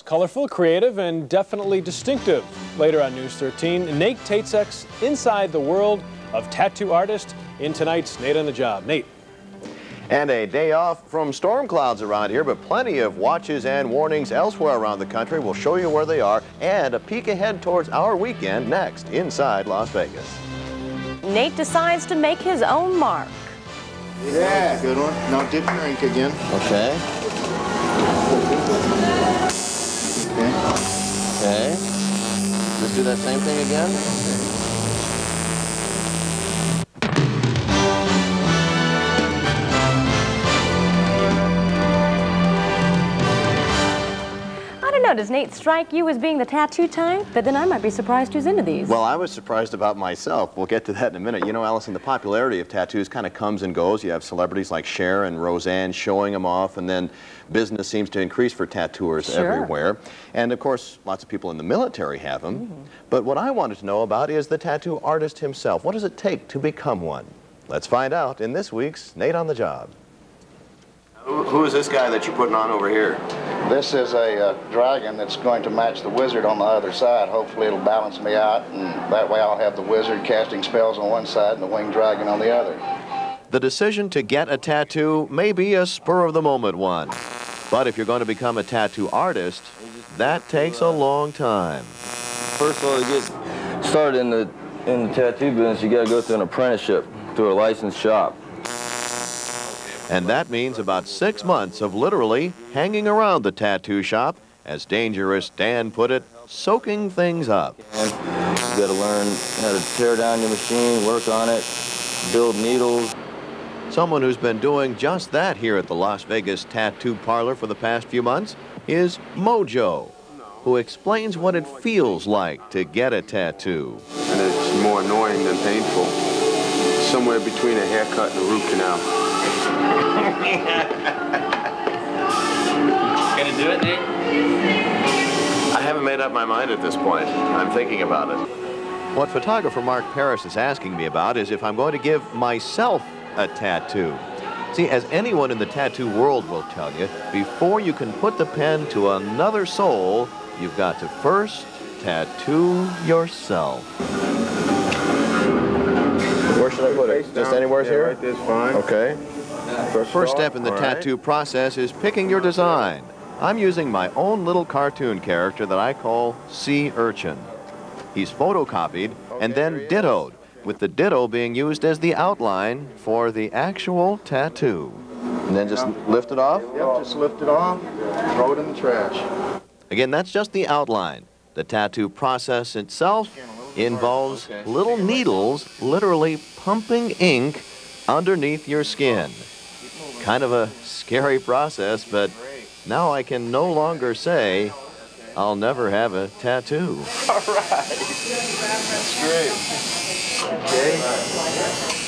colorful, creative, and definitely distinctive. Later on News 13, Nate takes us inside the world of tattoo artists in tonight's Nate on the Job. Nate. And a day off from storm clouds around here, but plenty of watches and warnings elsewhere around the country. We'll show you where they are and a peek ahead towards our weekend next inside Las Vegas. Nate decides to make his own mark. Yeah, good one. Now dip your ink again. Okay. Okay. Just do that same thing again. Does Nate strike you as being the tattoo type? But then I might be surprised who's into these. Well, I was surprised about myself. We'll get to that in a minute. You know, Allison, the popularity of tattoos kind of comes and goes. You have celebrities like Cher and Roseanne showing them off, and then business seems to increase for tattooers everywhere. And, of course, lots of people in the military have them. But what I wanted to know about is the tattoo artist himself. What does it take to become one? Let's find out in this week's Nate on the Job. Who is this guy that you're putting on over here? This is a dragon that's going to match the wizard on the other side. Hopefully it'll balance me out, and that way I'll have the wizard casting spells on one side and the winged dragon on the other. The decision to get a tattoo may be a spur-of-the-moment one. But if you're going to become a tattoo artist, that takes a long time. First of all, to get started in the tattoo business, you got to go through an apprenticeship through a licensed shop. And that means about 6 months of literally hanging around the tattoo shop, as Dangerous Dan put it, soaking things up. And you got to learn how to tear down your machine, work on it, build needles. Someone who's been doing just that here at the Las Vegas Tattoo Parlor for the past few months is Mojo, who explains what it feels like to get a tattoo. And it's more annoying than painful. Somewhere between a haircut and a root canal. Gonna do it, Nate? I haven't made up my mind at this point. I'm thinking about it. What photographer Mark Paris is asking me about is if I'm going to give myself a tattoo. See, as anyone in the tattoo world will tell you, before you can put the pen to another soul, you've got to first tattoo yourself. Where should I put it? Just anywhere here? Right there's fine. Okay. The first step in the tattoo process is picking your design. I'm using my own little cartoon character that I call Sea Urchin. He's photocopied and then dittoed, with the ditto being used as the outline for the actual tattoo. And then just lift it off? Yep, just lift it off, throw it in the trash. Again, that's just the outline. The tattoo process itself involves little needles literally pumping ink underneath your skin. Kind of a scary process, but now I can no longer say I'll never have a tattoo. All right. That's great. Okay.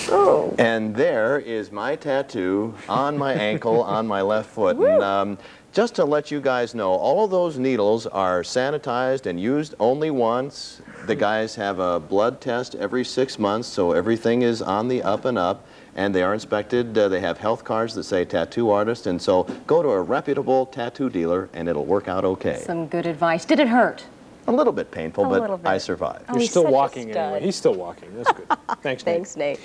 Oh. And there is my tattoo on my ankle, on my left foot. And just to let you guys know, all of those needles are sanitized and used only once. The guys have a blood test every 6 months, so everything is on the up and up. And they are inspected. They have health cards that say tattoo artist. And so go to a reputable tattoo dealer and it'll work out okay. Some good advice. Did it hurt? A little bit painful, but little bit. I survived. Oh, You're he's still such a walking stud. anyway. He's still walking. That's good. Thanks, Nate. Thanks, Nate.